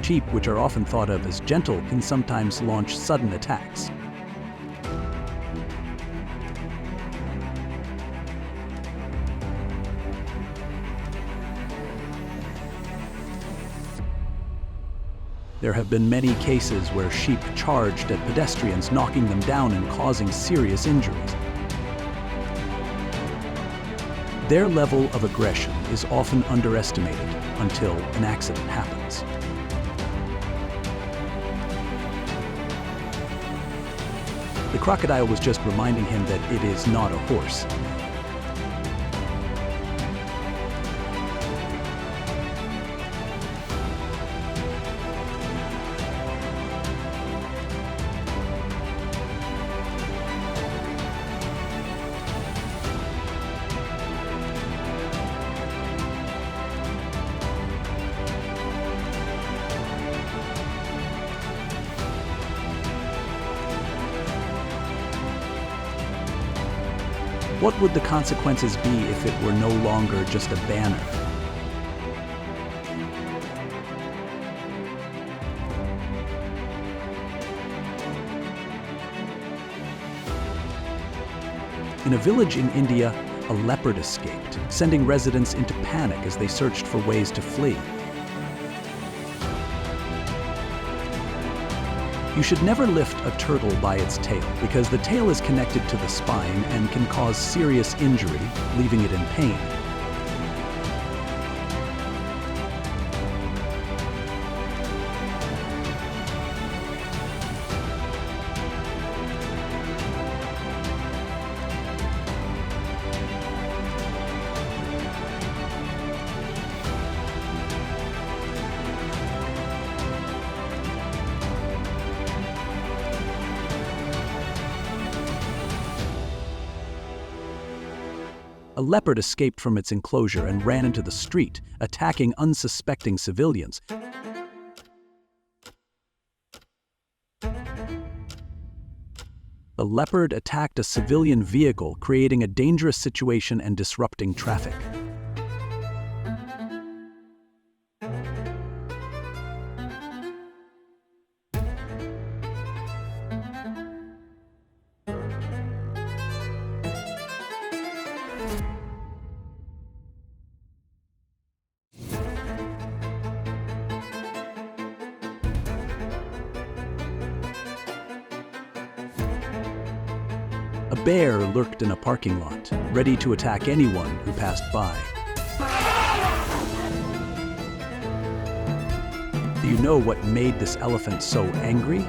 Sheep, which are often thought of as gentle, can sometimes launch sudden attacks. There have been many cases where sheep charged at pedestrians, knocking them down and causing serious injuries. Their level of aggression is often underestimated until an accident happens. The crocodile was just reminding him that it is not a horse. What would the consequences be if it were no longer just a banner? In a village in India, a leopard escaped, sending residents into panic as they searched for ways to flee. You should never lift a turtle by its tail, because the tail is connected to the spine and can cause serious injury, leaving it in pain. A leopard escaped from its enclosure and ran into the street, attacking unsuspecting civilians. The leopard attacked a civilian vehicle, creating a dangerous situation and disrupting traffic. A bear lurked in a parking lot, ready to attack anyone who passed by. Do you know what made this elephant so angry?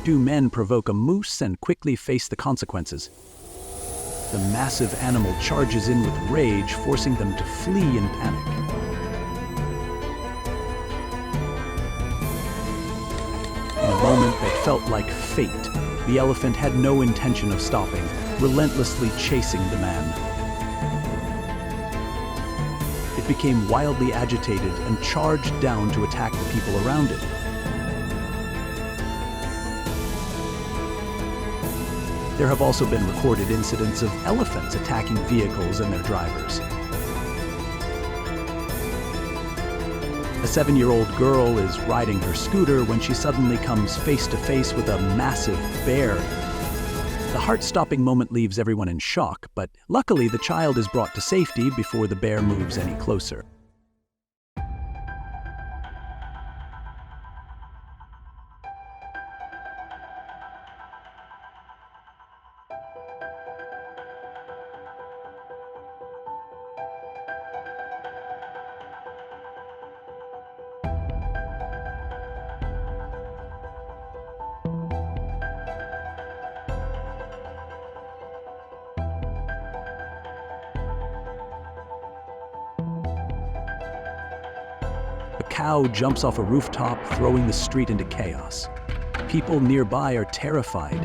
Two men provoke a moose and quickly face the consequences. The massive animal charges in with rage, forcing them to flee in panic. In a moment that felt like fate, the elephant had no intention of stopping, relentlessly chasing the man. It became wildly agitated and charged down to attack the people around it. There have also been recorded incidents of elephants attacking vehicles and their drivers. A 7-year-old girl is riding her scooter when she suddenly comes face to face with a massive bear. The heart-stopping moment leaves everyone in shock, but luckily the child is brought to safety before the bear moves any closer. A cow jumps off a rooftop, throwing the street into chaos. People nearby are terrified.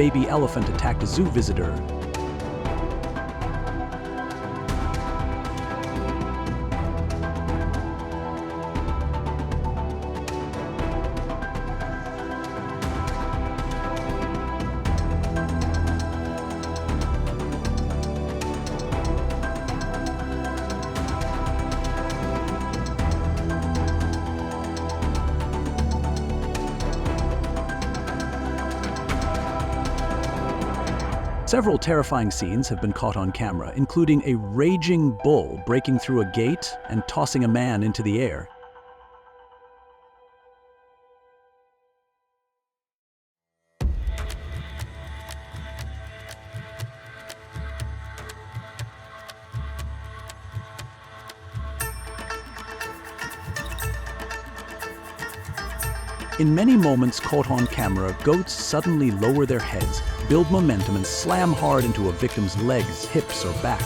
baby elephant attacked a zoo visitor. Several terrifying scenes have been caught on camera, including a raging bull breaking through a gate and tossing a man into the air. In many moments caught on camera, goats suddenly lower their heads, build momentum, and slam hard into a victim's legs, hips, or back.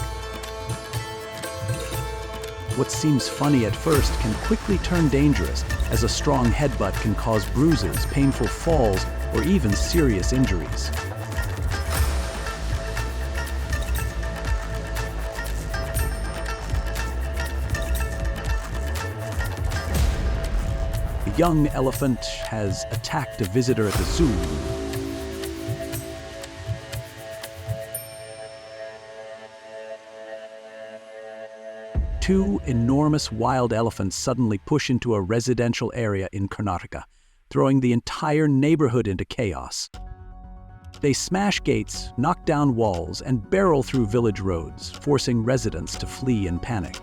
What seems funny at first can quickly turn dangerous, as a strong headbutt can cause bruises, painful falls, or even serious injuries. A young elephant has attacked a visitor at the zoo. Two enormous wild elephants suddenly push into a residential area in Karnataka, throwing the entire neighborhood into chaos. They smash gates, knock down walls, and barrel through village roads, forcing residents to flee in panic.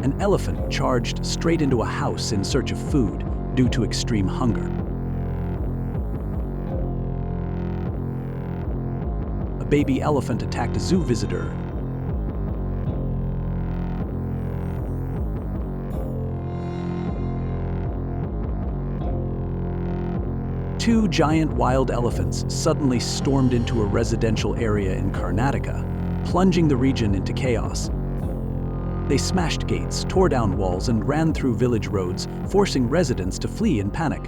An elephant charged straight into a house in search of food due to extreme hunger. A baby elephant attacked a zoo visitor. Two giant wild elephants suddenly stormed into a residential area in Karnataka, plunging the region into chaos. They smashed gates, tore down walls, and ran through village roads, forcing residents to flee in panic.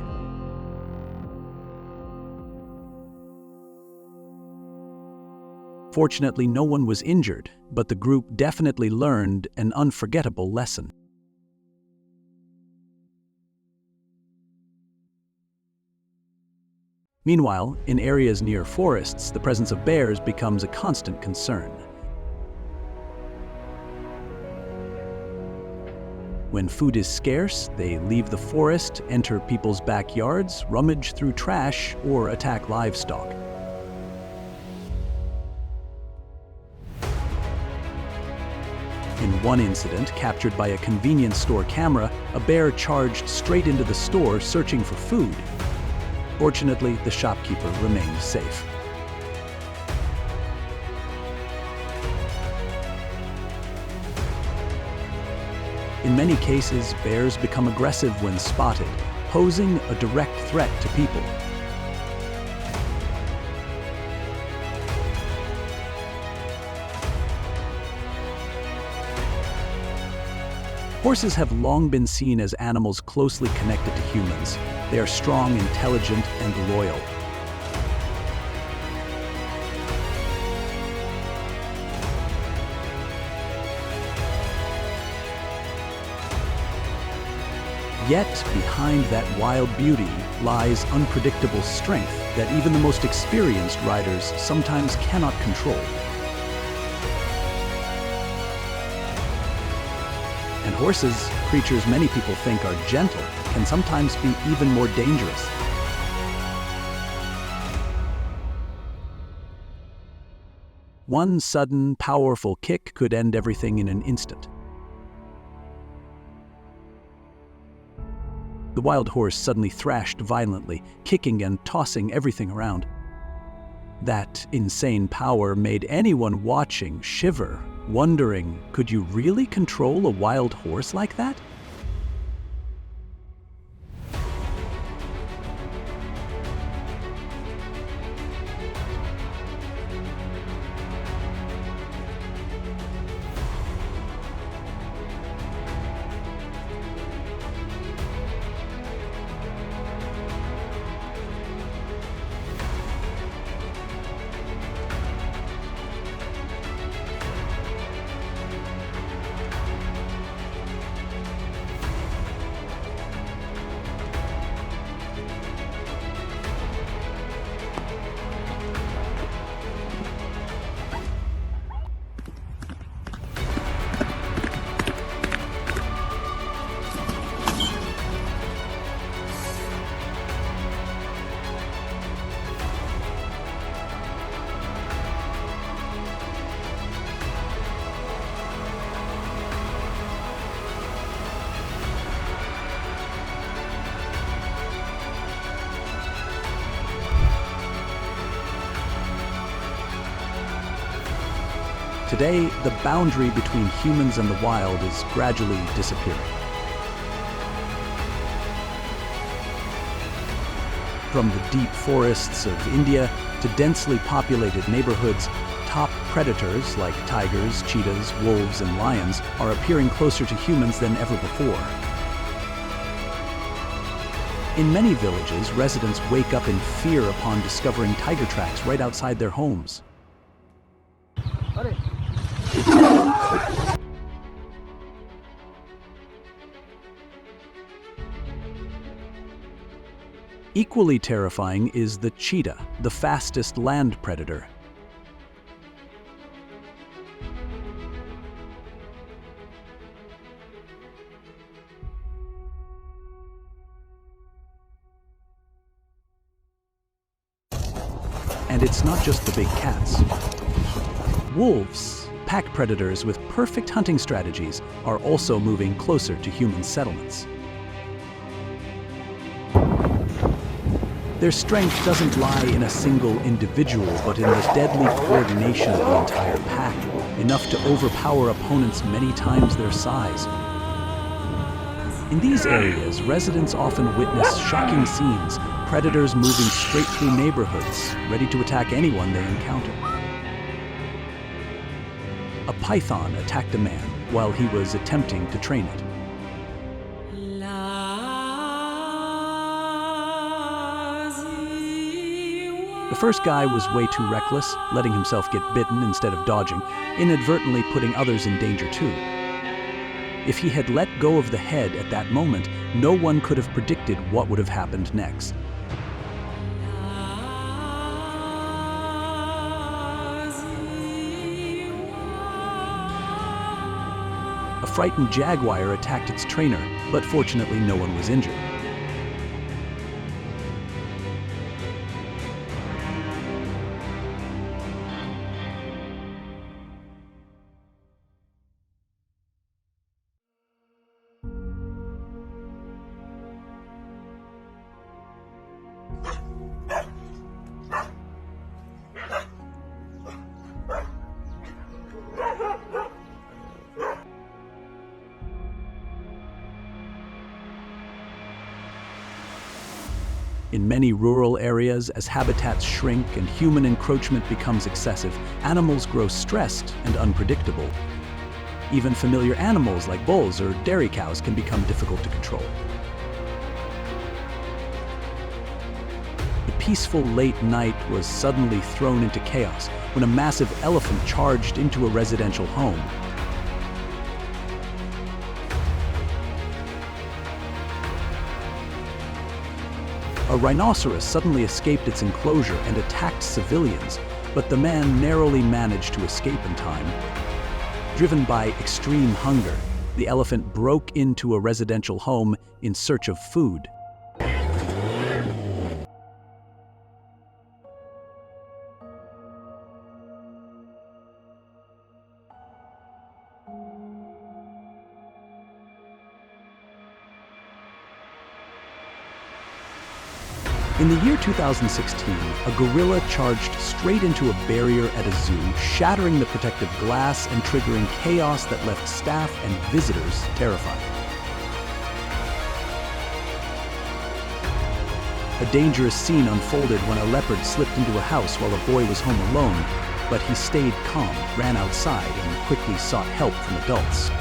Fortunately, no one was injured, but the group definitely learned an unforgettable lesson. Meanwhile, in areas near forests, the presence of bears becomes a constant concern. When food is scarce, they leave the forest, enter people's backyards, rummage through trash, or attack livestock. In one incident, captured by a convenience store camera, a bear charged straight into the store searching for food. Fortunately, the shopkeeper remained safe. In many cases, bears become aggressive when spotted, posing a direct threat to people. Horses have long been seen as animals closely connected to humans. They are strong, intelligent, and loyal. Yet, behind that wild beauty lies unpredictable strength that even the most experienced riders sometimes cannot control. And horses, creatures many people think are gentle, can sometimes be even more dangerous. One sudden, powerful kick could end everything in an instant. The wild horse suddenly thrashed violently, kicking and tossing everything around. That insane power made anyone watching shiver, wondering, could you really control a wild horse like that? Today, the boundary between humans and the wild is gradually disappearing. From the deep forests of India to densely populated neighborhoods, top predators like tigers, cheetahs, wolves, and lions are appearing closer to humans than ever before. In many villages, residents wake up in fear upon discovering tiger tracks right outside their homes. Equally terrifying is the cheetah, the fastest land predator. And it's not just the big cats. Wolves, pack predators with perfect hunting strategies, are also moving closer to human settlements. Their strength doesn't lie in a single individual, but in the deadly coordination of the entire pack, enough to overpower opponents many times their size. In these areas, residents often witness shocking scenes, predators moving straight through neighborhoods, ready to attack anyone they encounter. A python attacked a man while he was attempting to train it. The first guy was way too reckless, letting himself get bitten instead of dodging, inadvertently putting others in danger too. If he had let go of the head at that moment, no one could have predicted what would have happened next. A frightened jaguar attacked its trainer, but fortunately no one was injured. In many rural areas, as habitats shrink and human encroachment becomes excessive, animals grow stressed and unpredictable. Even familiar animals like bulls or dairy cows can become difficult to control. The peaceful late night was suddenly thrown into chaos when a massive elephant charged into a residential home. A rhinoceros suddenly escaped its enclosure and attacked civilians, but the man narrowly managed to escape in time. Driven by extreme hunger, the elephant broke into a residential home in search of food. In the year 2016, a gorilla charged straight into a barrier at a zoo, shattering the protective glass and triggering chaos that left staff and visitors terrified. A dangerous scene unfolded when a leopard slipped into a house while a boy was home alone, but he stayed calm, ran outside, and quickly sought help from adults.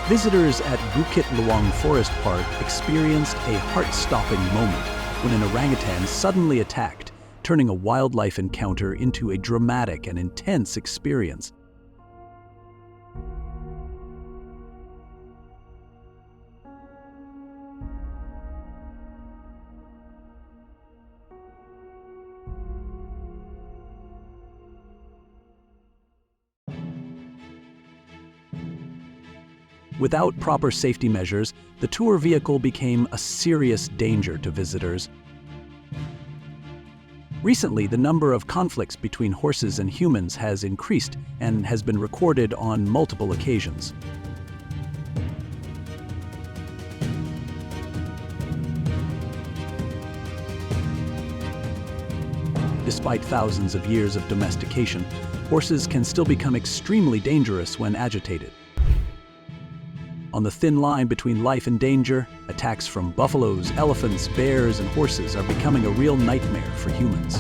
Visitors at Bukit Lawang Forest Park experienced a heart-stopping moment when an orangutan suddenly attacked, turning a wildlife encounter into a dramatic and intense experience. Without proper safety measures, the tour vehicle became a serious danger to visitors. Recently, the number of conflicts between horses and humans has increased and has been recorded on multiple occasions. Despite thousands of years of domestication, horses can still become extremely dangerous when agitated. On the thin line between life and danger, attacks from buffaloes, elephants, bears, and horses are becoming a real nightmare for humans.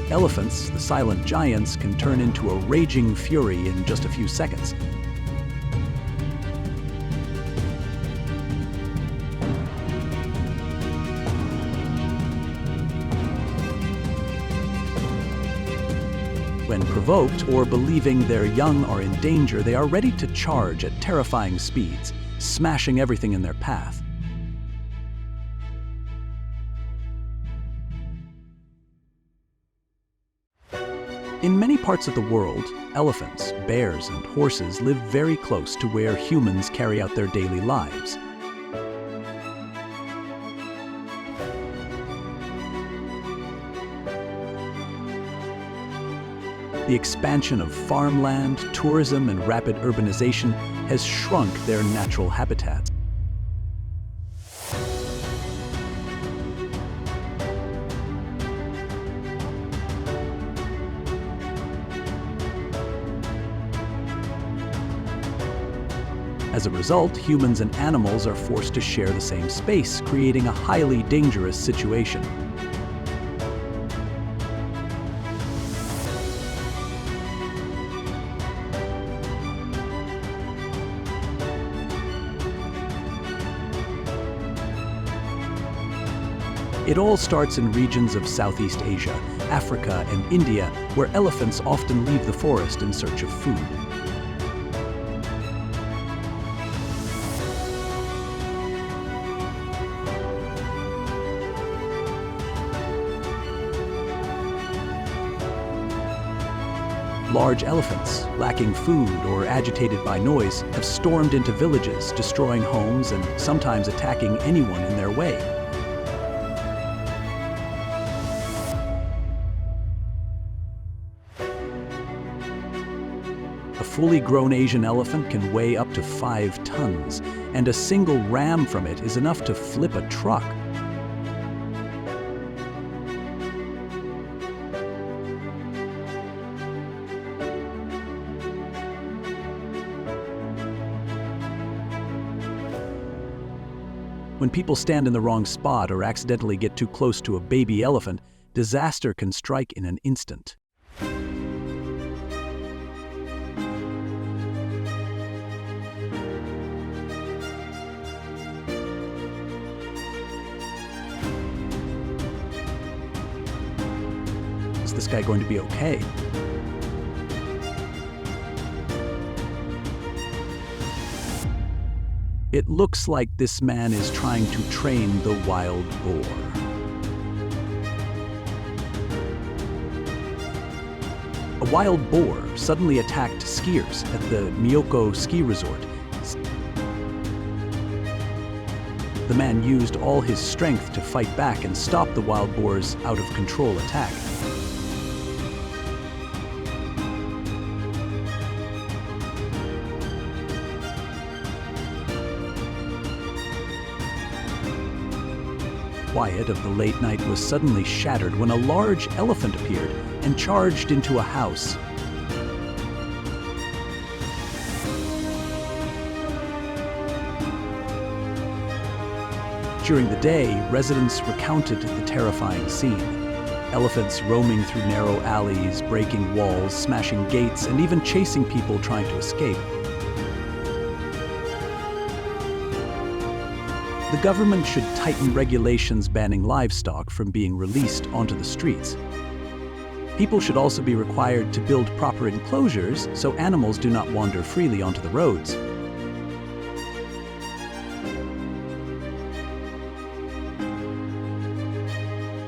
Elephants, the silent giants, can turn into a raging fury in just a few seconds. When provoked or believing their young are in danger, they are ready to charge at terrifying speeds, smashing everything in their path. In many parts of the world, elephants, bears, and horses live very close to where humans carry out their daily lives. The expansion of farmland, tourism, and rapid urbanization has shrunk their natural habitats. As a result, humans and animals are forced to share the same space, creating a highly dangerous situation. It all starts in regions of Southeast Asia, Africa, and India, where elephants often leave the forest in search of food. Large elephants, lacking food or agitated by noise, have stormed into villages, destroying homes and sometimes attacking anyone in their way. A fully grown Asian elephant can weigh up to 5 tons, and a single ram from it is enough to flip a truck. When people stand in the wrong spot or accidentally get too close to a baby elephant, disaster can strike in an instant. Is this guy going to be okay? It looks like this man is trying to train the wild boar. A wild boar suddenly attacked skiers at the Myoko ski resort. The man used all his strength to fight back and stop the wild boar's out-of-control attack. quiet of the late night was suddenly shattered when a large elephant appeared and charged into a house. During the day, residents recounted the terrifying scene. Elephants roaming through narrow alleys, breaking walls, smashing gates, and even chasing people trying to escape. The government should tighten regulations banning livestock from being released onto the streets. People should also be required to build proper enclosures so animals do not wander freely onto the roads.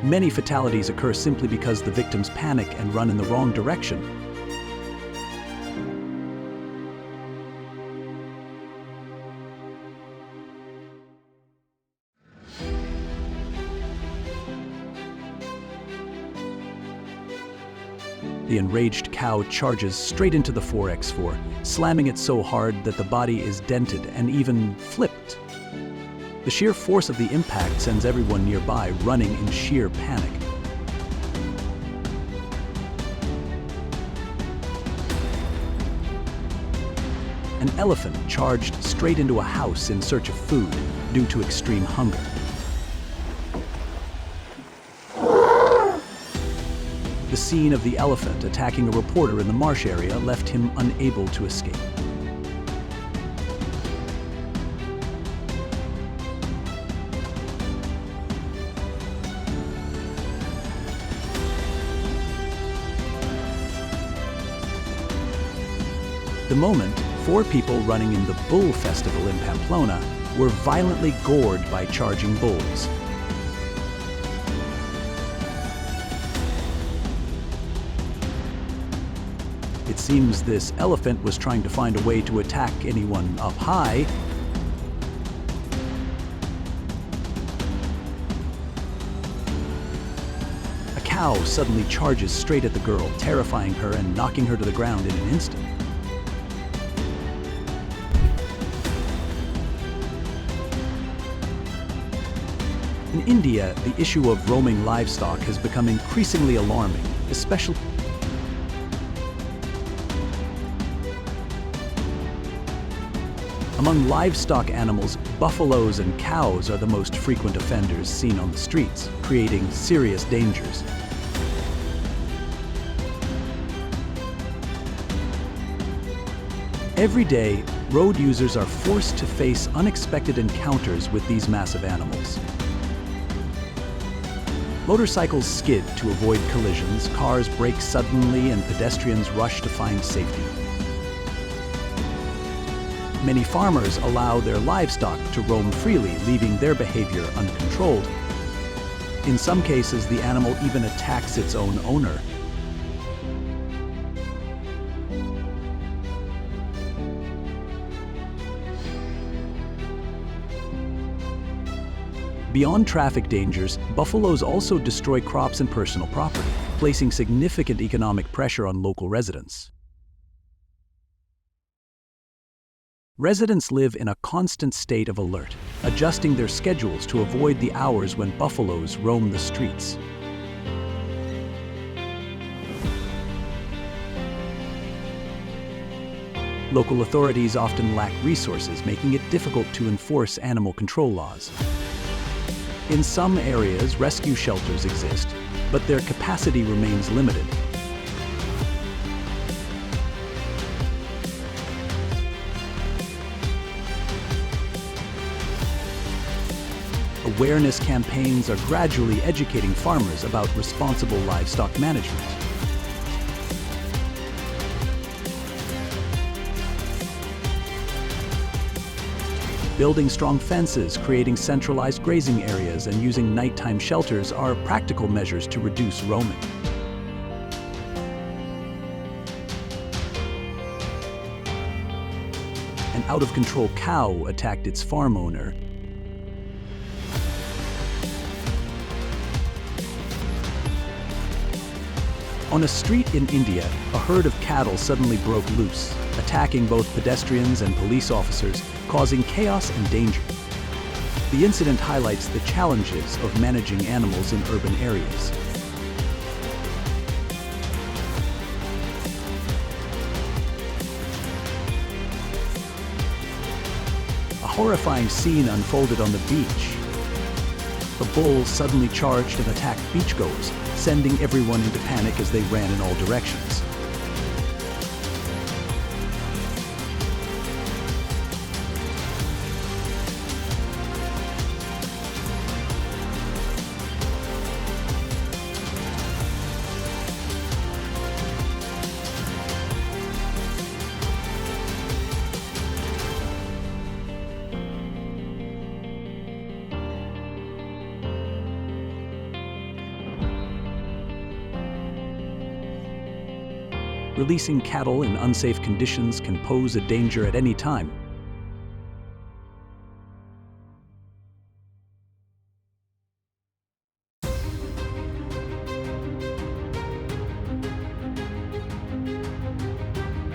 Many fatalities occur simply because the victims panic and run in the wrong direction. The enraged cow charges straight into the 4x4, slamming it so hard that the body is dented and even flipped. The sheer force of the impact sends everyone nearby running in sheer panic. An elephant charged straight into a house in search of food due to extreme hunger. The scene of the elephant attacking a reporter in the marsh area left him unable to escape. The moment, 4 people running in the Bull Festival in Pamplona were violently gored by charging bulls. It seems this elephant was trying to find a way to attack anyone up high. A cow suddenly charges straight at the girl, terrifying her and knocking her to the ground in an instant. In India, the issue of roaming livestock has become increasingly alarming, especially among livestock animals. Buffaloes and cows are the most frequent offenders seen on the streets, creating serious dangers. Every day, road users are forced to face unexpected encounters with these massive animals. Motorcycles skid to avoid collisions, cars brake suddenly, and pedestrians rush to find safety. Many farmers allow their livestock to roam freely, leaving their behavior uncontrolled. In some cases, the animal even attacks its own owner. Beyond traffic dangers, buffaloes also destroy crops and personal property, placing significant economic pressure on local residents. Residents live in a constant state of alert, adjusting their schedules to avoid the hours when buffaloes roam the streets. Local authorities often lack resources, making it difficult to enforce animal control laws. In some areas, rescue shelters exist, but their capacity remains limited. Awareness campaigns are gradually educating farmers about responsible livestock management. Building strong fences, creating centralized grazing areas, and using nighttime shelters are practical measures to reduce roaming. An out-of-control cow attacked its farm owner. On a street in India, a herd of cattle suddenly broke loose, attacking both pedestrians and police officers, causing chaos and danger. The incident highlights the challenges of managing animals in urban areas. A horrifying scene unfolded on the beach. A bull suddenly charged and attacked beachgoers, sending everyone into panic as they ran in all directions. Releasing cattle in unsafe conditions can pose a danger at any time.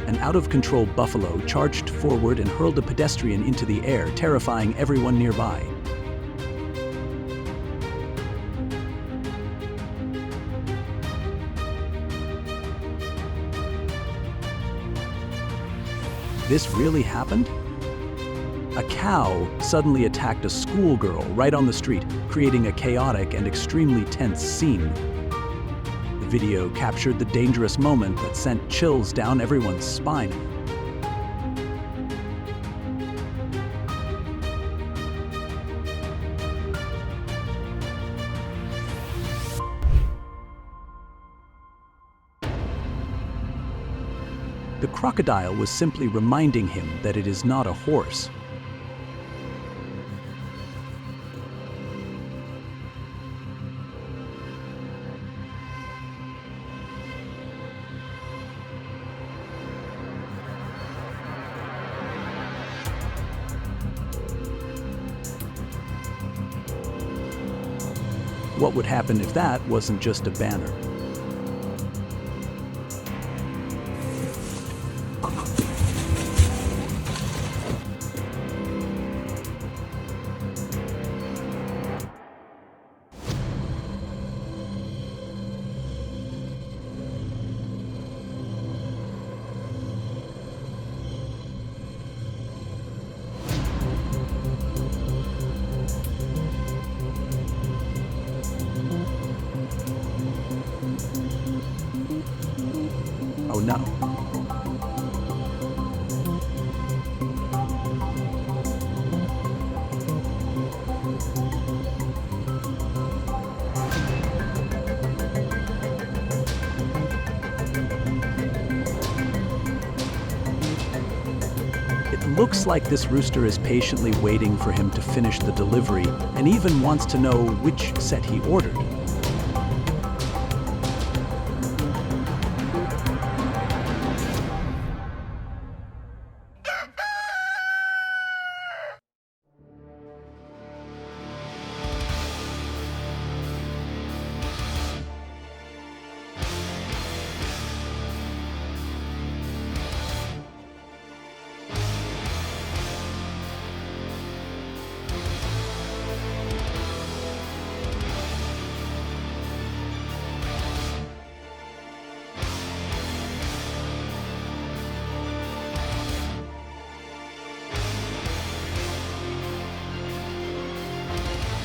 An out-of-control buffalo charged forward and hurled a pedestrian into the air, terrifying everyone nearby. This really happened? A cow suddenly attacked a schoolgirl right on the street, creating a chaotic and extremely tense scene. The video captured the dangerous moment that sent chills down everyone's spine. The crocodile was simply reminding him that it is not a horse. What would happen if that wasn't just a banner? Oh no. It looks like this rooster is patiently waiting for him to finish the delivery and even wants to know which set he ordered.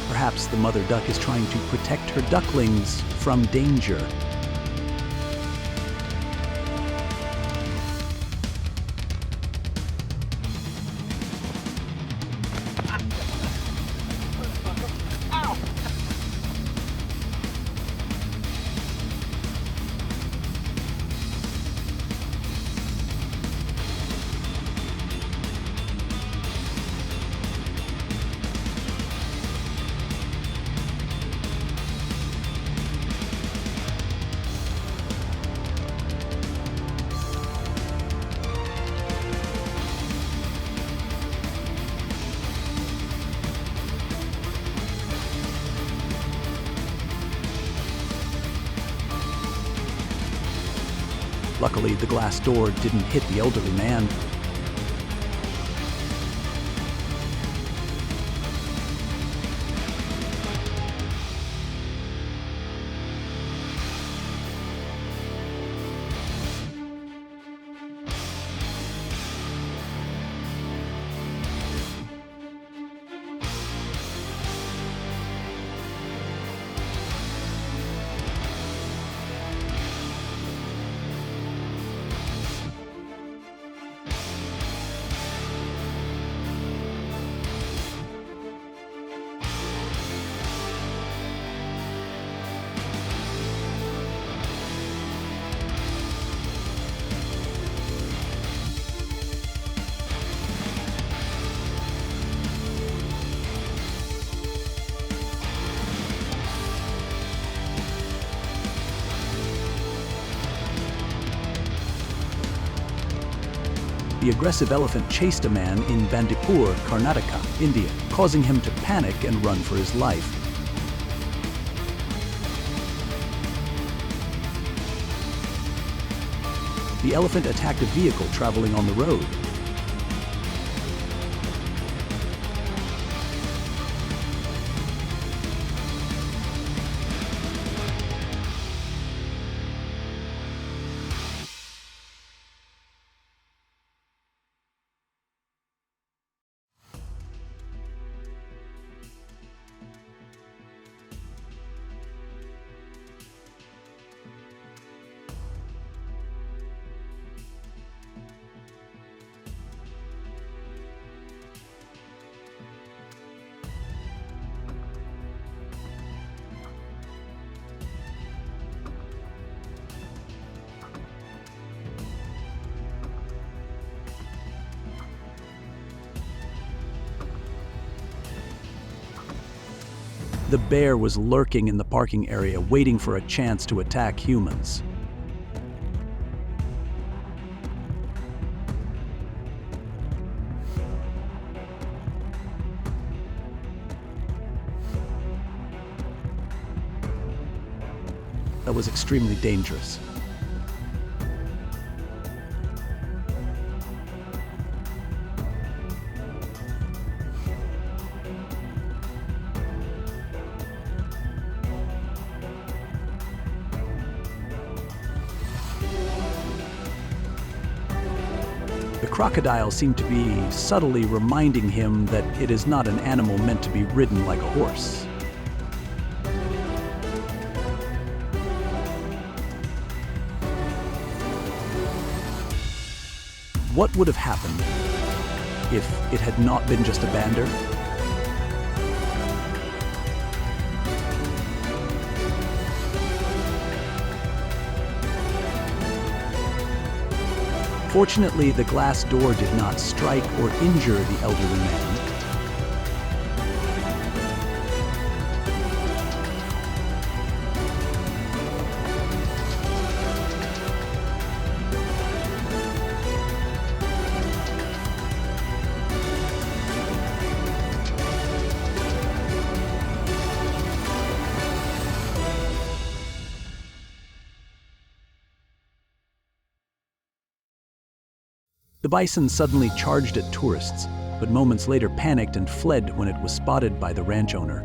Perhaps the mother duck is trying to protect her ducklings from danger. Luckily, the glass door didn't hit the elderly man. The aggressive elephant chased a man in Bandipur, Karnataka, India, causing him to panic and run for his life. The elephant attacked a vehicle traveling on the road. The bear was lurking in the parking area, waiting for a chance to attack humans. That was extremely dangerous. The crocodile seemed to be subtly reminding him that it is not an animal meant to be ridden like a horse. What would have happened if it had not been just a bander? Fortunately, the glass door did not strike or injure the elderly man. The bison suddenly charged at tourists, but moments later panicked and fled when it was spotted by the ranch owner.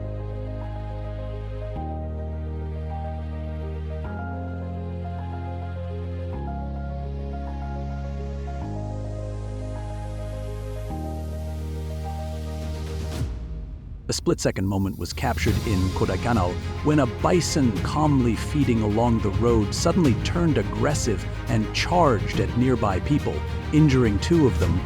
A split-second moment was captured in Kodaikanal when a bison calmly feeding along the road suddenly turned aggressive and charged at nearby people, injuring two of them.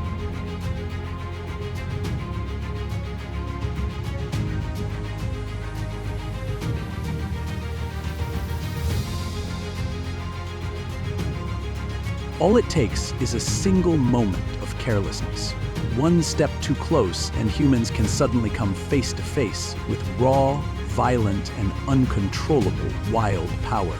All it takes is a single moment of carelessness. One step too close and humans can suddenly come face to face with raw, violent, and uncontrollable wild power.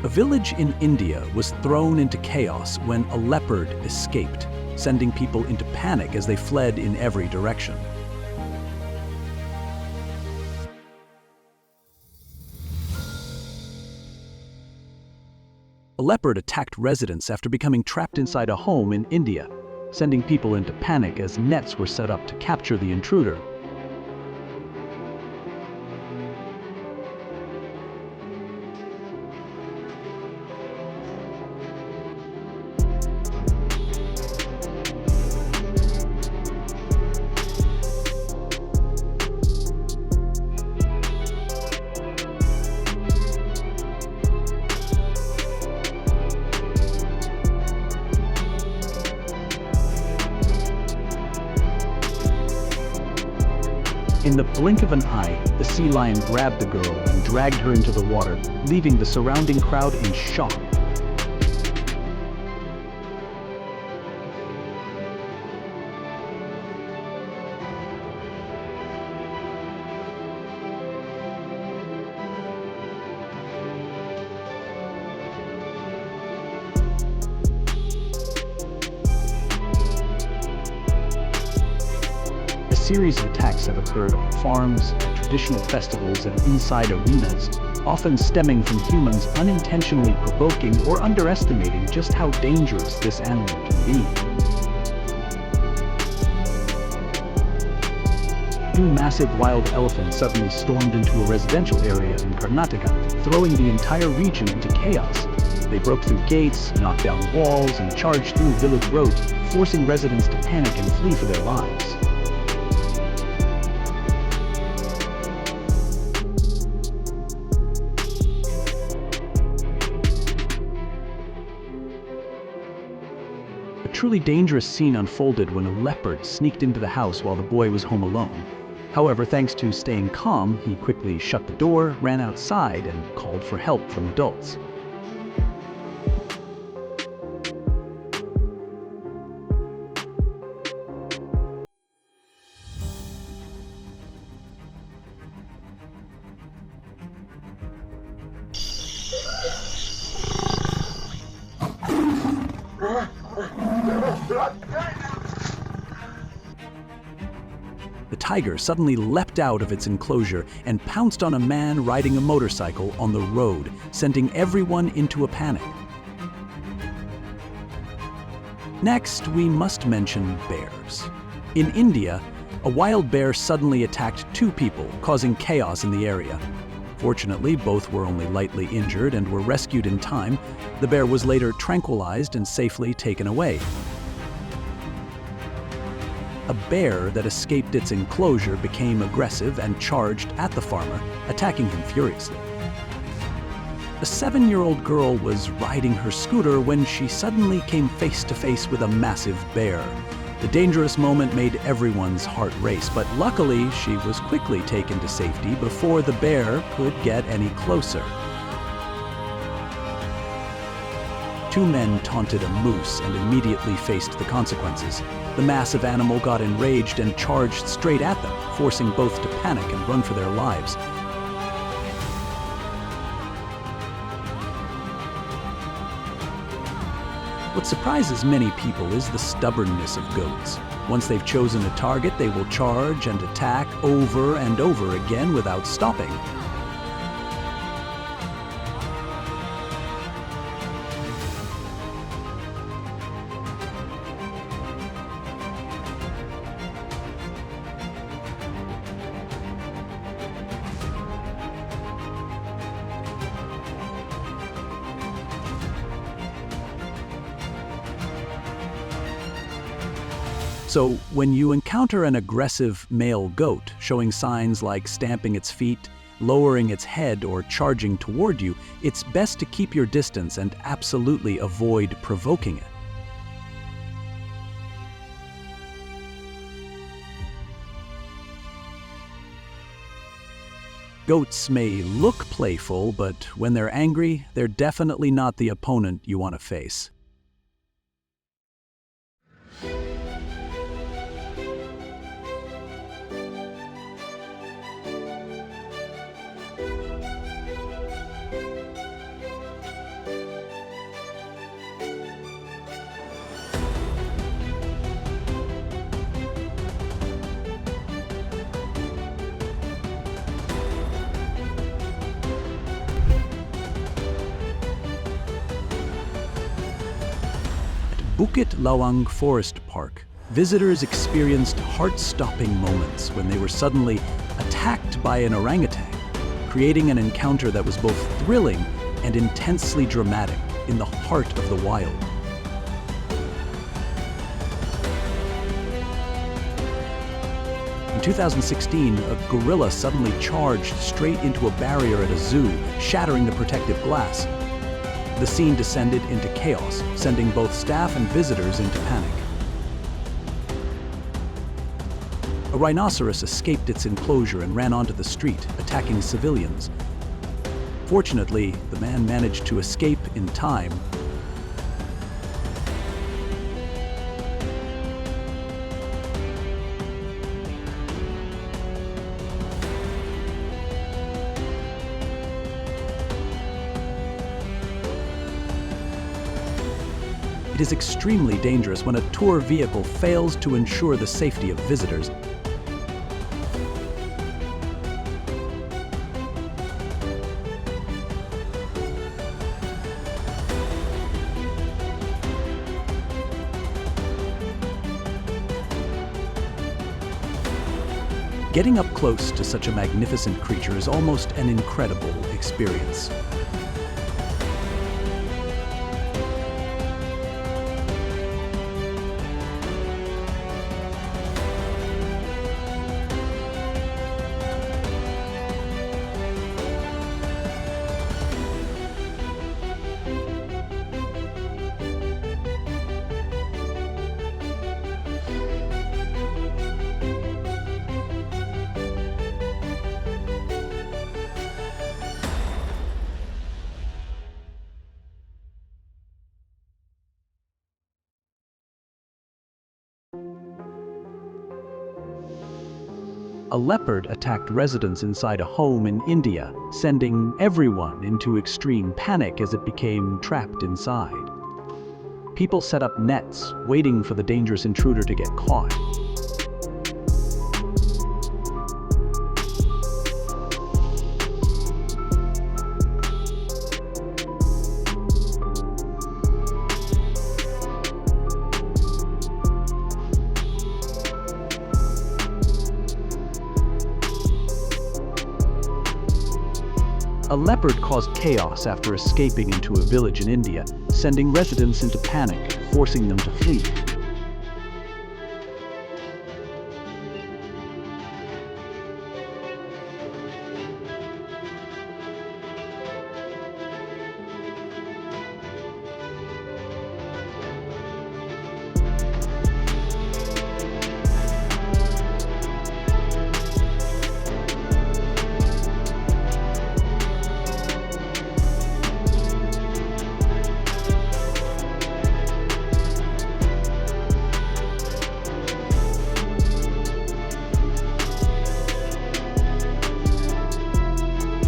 A village in India was thrown into chaos when a leopard escaped, sending people into panic as they fled in every direction. A leopard attacked residents after becoming trapped inside a home in India, sending people into panic as nets were set up to capture the intruder. In the blink of an eye, the sea lion grabbed the girl and dragged her into the water, leaving the surrounding crowd in shock. A series of attacks have occurred on farms, at traditional festivals, and inside arenas, often stemming from humans unintentionally provoking or underestimating just how dangerous this animal can be. Two massive wild elephants suddenly stormed into a residential area in Karnataka, throwing the entire region into chaos. They broke through gates, knocked down walls, and charged through village roads, forcing residents to panic and flee for their lives. A truly dangerous scene unfolded when a leopard sneaked into the house while the boy was home alone. However, thanks to staying calm, he quickly shut the door, ran outside, and called for help from adults. The tiger suddenly leapt out of its enclosure and pounced on a man riding a motorcycle on the road, sending everyone into a panic. Next, we must mention bears. In India, a wild bear suddenly attacked two people, causing chaos in the area. Fortunately, both were only lightly injured and were rescued in time. The bear was later tranquilized and safely taken away. A bear that escaped its enclosure became aggressive and charged at the farmer, attacking him furiously. A 7-year-old girl was riding her scooter when she suddenly came face to face with a massive bear. The dangerous moment made everyone's heart race, but luckily she was quickly taken to safety before the bear could get any closer. Two men taunted a moose and immediately faced the consequences. The massive animal got enraged and charged straight at them, forcing both to panic and run for their lives. What surprises many people is the stubbornness of goats. Once they've chosen a target, they will charge and attack over and over again without stopping. So, when you encounter an aggressive male goat showing signs like stamping its feet, lowering its head, or charging toward you, it's best to keep your distance and absolutely avoid provoking it. Goats may look playful, but when they're angry, they're definitely not the opponent you want to face. Bukit Lawang Forest Park, visitors experienced heart-stopping moments when they were suddenly attacked by an orangutan, creating an encounter that was both thrilling and intensely dramatic in the heart of the wild. In 2016, a gorilla suddenly charged straight into a barrier at a zoo, shattering the protective glass. The scene descended into chaos, sending both staff and visitors into panic. A rhinoceros escaped its enclosure and ran onto the street, attacking civilians. Fortunately, the man managed to escape in time. It is extremely dangerous when a tour vehicle fails to ensure the safety of visitors. Getting up close to such a magnificent creature is almost an incredible experience. A leopard attacked residents inside a home in India, sending everyone into extreme panic as it became trapped inside. People set up nets, waiting for the dangerous intruder to get caught. A leopard caused chaos after escaping into a village in India, sending residents into panic, forcing them to flee.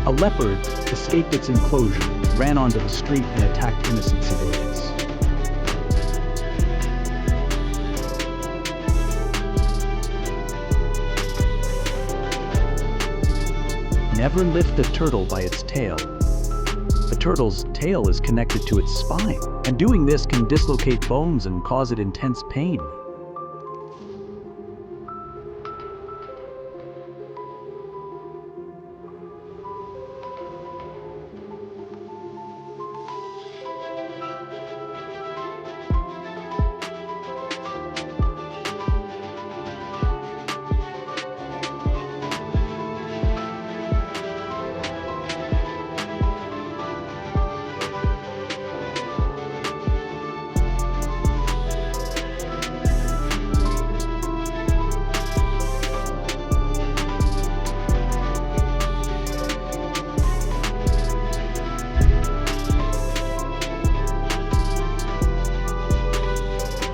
A leopard escaped its enclosure, ran onto the street, and attacked innocent civilians. Never lift a turtle by its tail. A turtle's tail is connected to its spine, and doing this can dislocate bones and cause it intense pain.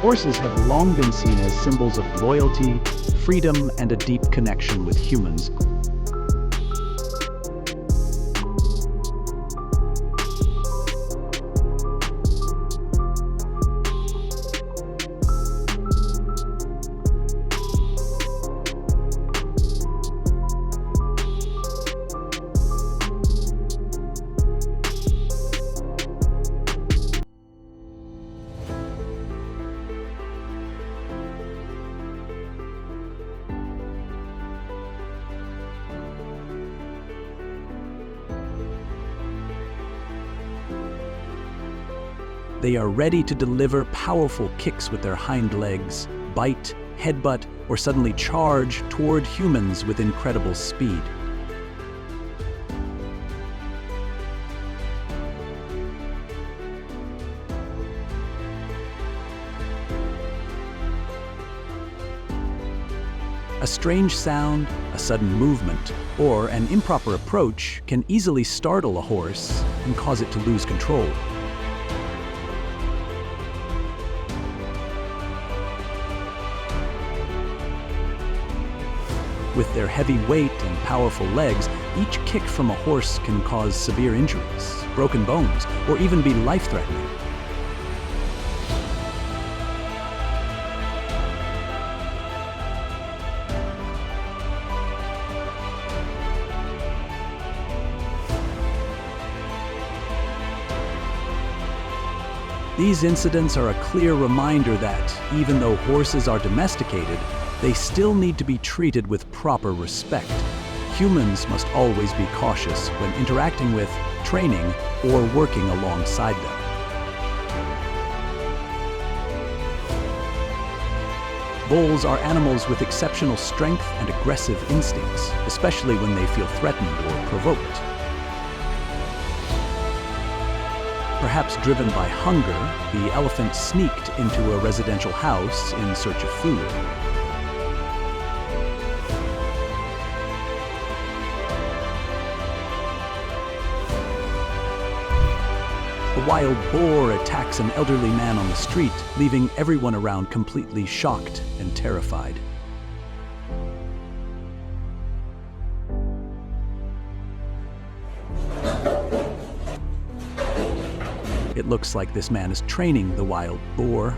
Horses have long been seen as symbols of loyalty, freedom, and a deep connection with humans. They are ready to deliver powerful kicks with their hind legs, bite, headbutt, or suddenly charge toward humans with incredible speed. A strange sound, a sudden movement, or an improper approach can easily startle a horse and cause it to lose control. With their heavy weight and powerful legs, each kick from a horse can cause severe injuries, broken bones, or even be life-threatening. These incidents are a clear reminder that, even though horses are domesticated, they still need to be treated with proper respect. Humans must always be cautious when interacting with, training, or working alongside them. Bulls are animals with exceptional strength and aggressive instincts, especially when they feel threatened or provoked. Perhaps driven by hunger, the elephant sneaked into a residential house in search of food. A wild boar attacks an elderly man on the street, leaving everyone around completely shocked and terrified. It looks like this man is training the wild boar.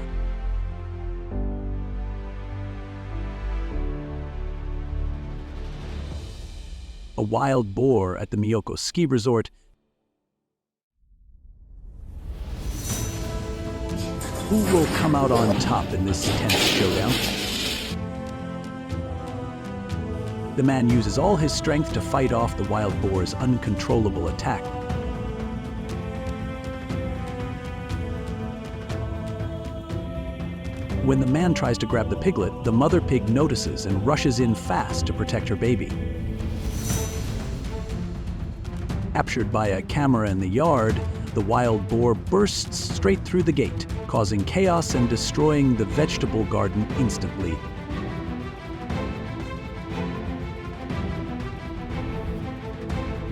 A wild boar at the Miyoko ski resort. Who will come out on top in this tense showdown? The man uses all his strength to fight off the wild boar's uncontrollable attack. When the man tries to grab the piglet, the mother pig notices and rushes in fast to protect her baby. Captured by a camera in the yard, the wild boar bursts straight through the gate, causing chaos and destroying the vegetable garden instantly.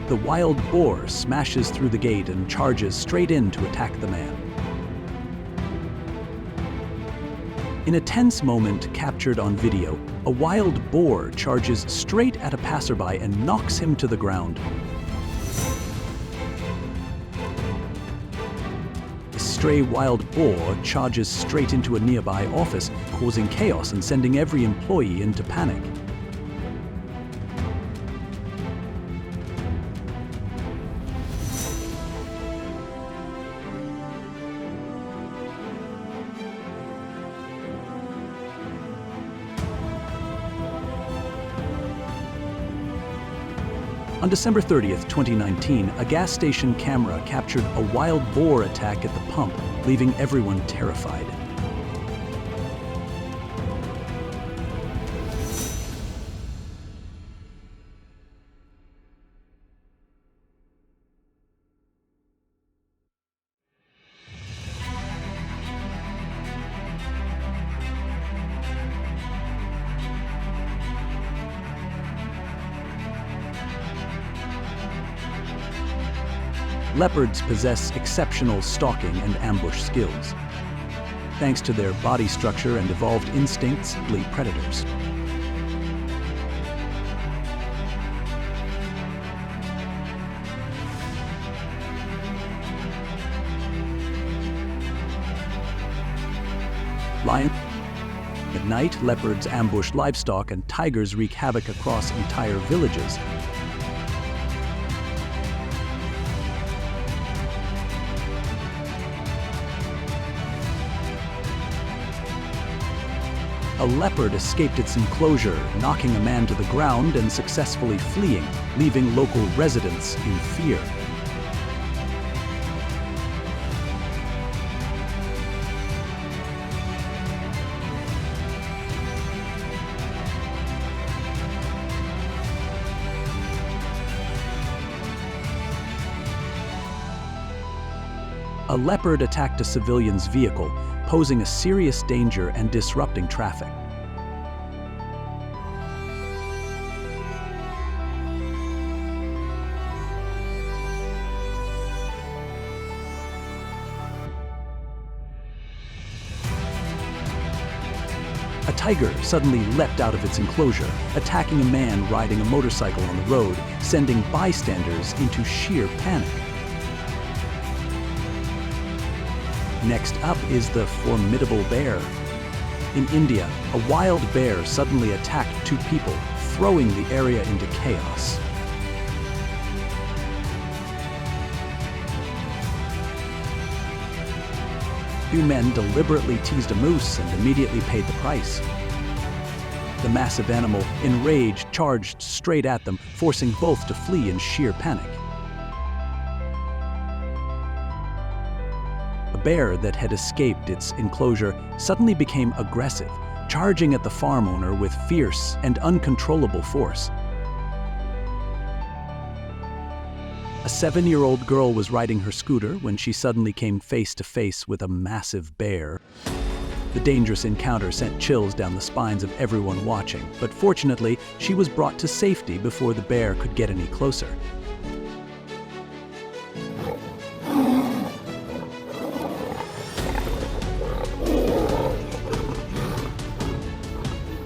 The wild boar smashes through the gate and charges straight in to attack the man. In a tense moment captured on video, a wild boar charges straight at a passerby and knocks him to the ground. A stray wild boar charges straight into a nearby office, causing chaos and sending every employee into panic. On December 30th, 2019, a gas station camera captured a wild boar attack at the pump, leaving everyone terrified. Leopards possess exceptional stalking and ambush skills. Thanks to their body structure and evolved instincts, flee predators. Lion. At night, leopards ambush livestock and tigers wreak havoc across entire villages. A leopard escaped its enclosure, knocking a man to the ground and successfully fleeing, leaving local residents in fear. A leopard attacked a civilian's vehicle, posing a serious danger and disrupting traffic. A tiger suddenly leapt out of its enclosure, attacking a man riding a motorcycle on the road, sending bystanders into sheer panic. Next up is the formidable bear. In India, a wild bear suddenly attacked two people, throwing the area into chaos. Two men deliberately teased a moose and immediately paid the price. The massive animal, enraged, charged straight at them, forcing both to flee in sheer panic. A bear that had escaped its enclosure suddenly became aggressive, charging at the farm owner with fierce and uncontrollable force. A 7-year-old girl was riding her scooter when she suddenly came face to face with a massive bear. The dangerous encounter sent chills down the spines of everyone watching, but fortunately, she was brought to safety before the bear could get any closer.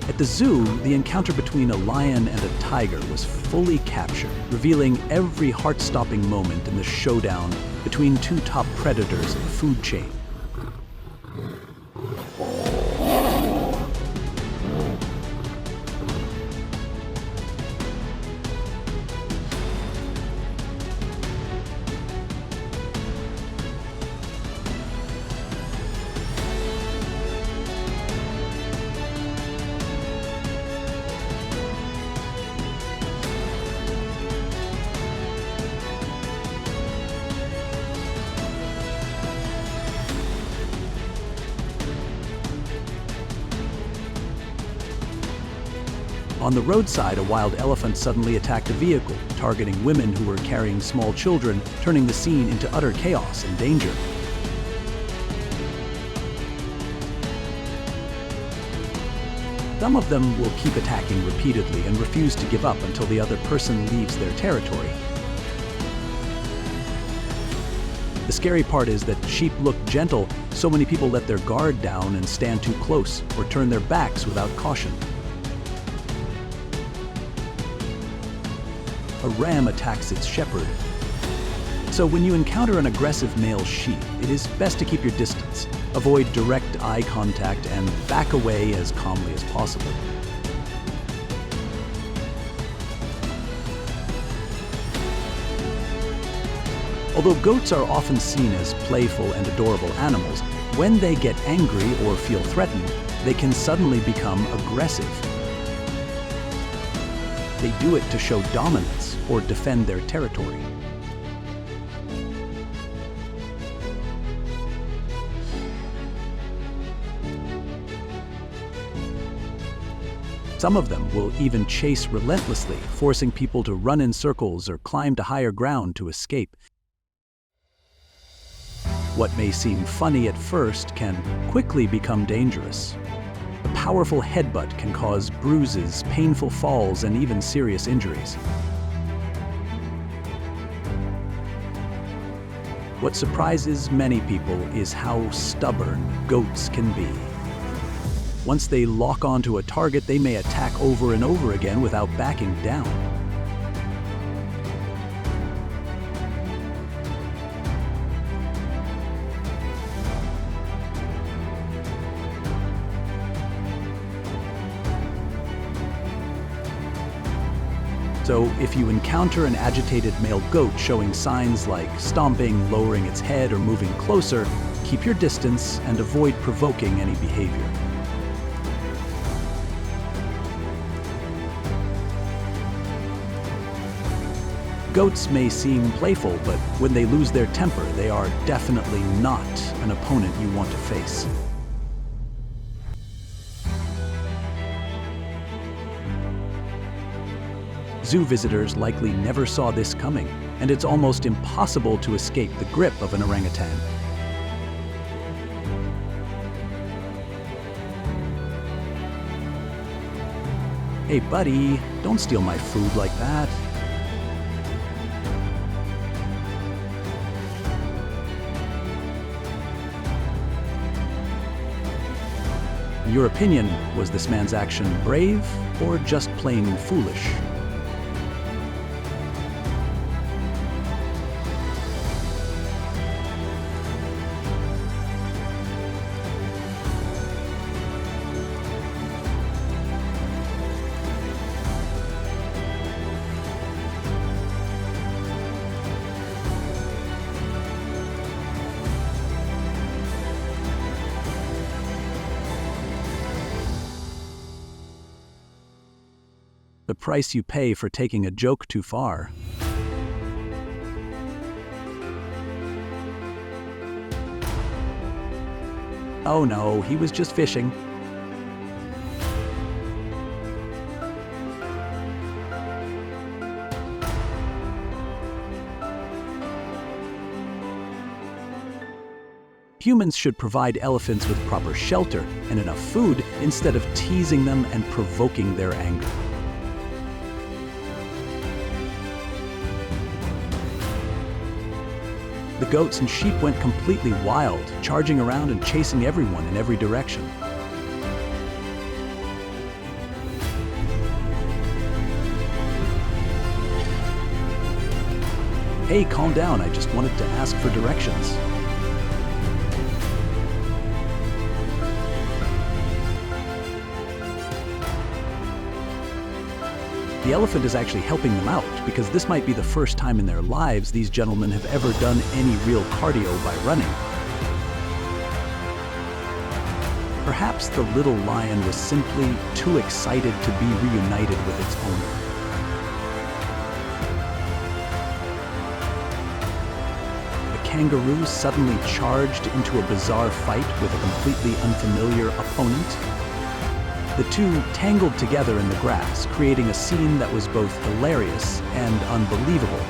At the zoo, the encounter between a lion and a tiger was fully captured, revealing every heart-stopping moment in the showdown between two top predators in the food chain. On the roadside, a wild elephant suddenly attacked a vehicle, targeting women who were carrying small children, turning the scene into utter chaos and danger. Some of them will keep attacking repeatedly and refuse to give up until the other person leaves their territory. The scary part is that sheep look gentle, so many people let their guard down and stand too close or turn their backs without caution. A ram attacks its shepherd. So when you encounter an aggressive male sheep, it is best to keep your distance, avoid direct eye contact, and back away as calmly as possible. Although goats are often seen as playful and adorable animals, when they get angry or feel threatened, they can suddenly become aggressive. They do it to show dominance or defend their territory. Some of them will even chase relentlessly, forcing people to run in circles or climb to higher ground to escape. What may seem funny at first can quickly become dangerous. A powerful headbutt can cause bruises, painful falls, and even serious injuries. What surprises many people is how stubborn goats can be. Once they lock onto a target, they may attack over and over again without backing down. So if you encounter an agitated male goat showing signs like stomping, lowering its head, or moving closer, keep your distance and avoid provoking any behavior. Goats may seem playful, but when they lose their temper, they are definitely not an opponent you want to face. Zoo visitors likely never saw this coming, and it's almost impossible to escape the grip of an orangutan. Hey buddy, don't steal my food like that. In your opinion, was this man's action brave or just plain foolish? The price you pay for taking a joke too far. Oh no, he was just fishing. Humans should provide elephants with proper shelter and enough food instead of teasing them and provoking their anger. The goats and sheep went completely wild, charging around and chasing everyone in every direction. Hey, calm down, I just wanted to ask for directions. The elephant is actually helping them out because this might be the first time in their lives these gentlemen have ever done any real cardio by running. Perhaps the little lion was simply too excited to be reunited with its owner. The kangaroo suddenly charged into a bizarre fight with a completely unfamiliar opponent. The two tangled together in the grass, creating a scene that was both hilarious and unbelievable,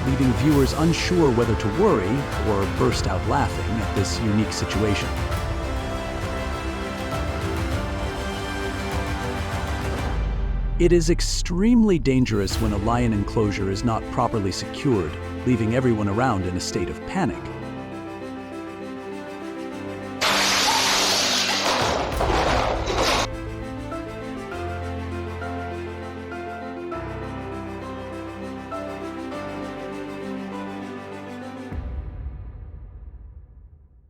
leaving viewers unsure whether to worry or burst out laughing at this unique situation. It is extremely dangerous when a lion enclosure is not properly secured, leaving everyone around in a state of panic.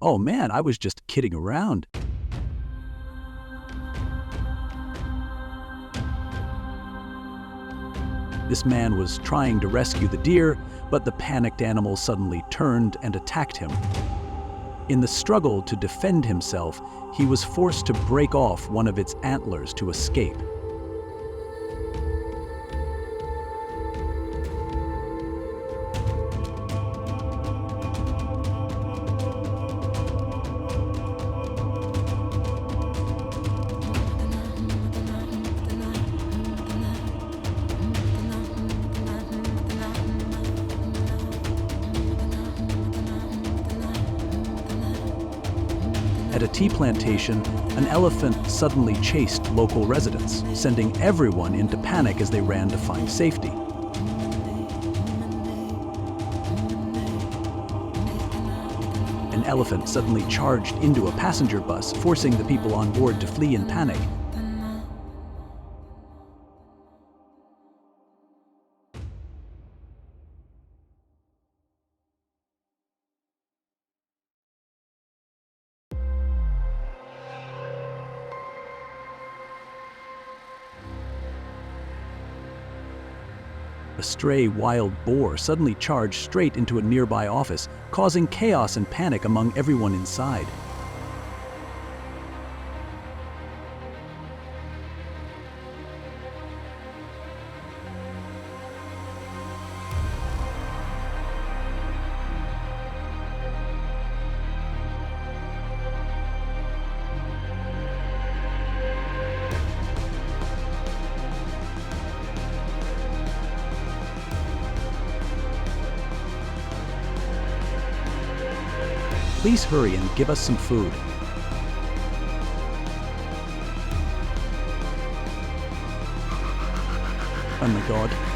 Oh man, I was just kidding around. This man was trying to rescue the deer, but the panicked animal suddenly turned and attacked him. In the struggle to defend himself, he was forced to break off one of its antlers to escape. At a tea plantation, an elephant suddenly chased local residents, sending everyone into panic as they ran to find safety. An elephant suddenly charged into a passenger bus, forcing the people on board to flee in panic. A stray wild boar suddenly charged straight into a nearby office, causing chaos and panic among everyone inside. Please hurry and give us some food. Oh my God.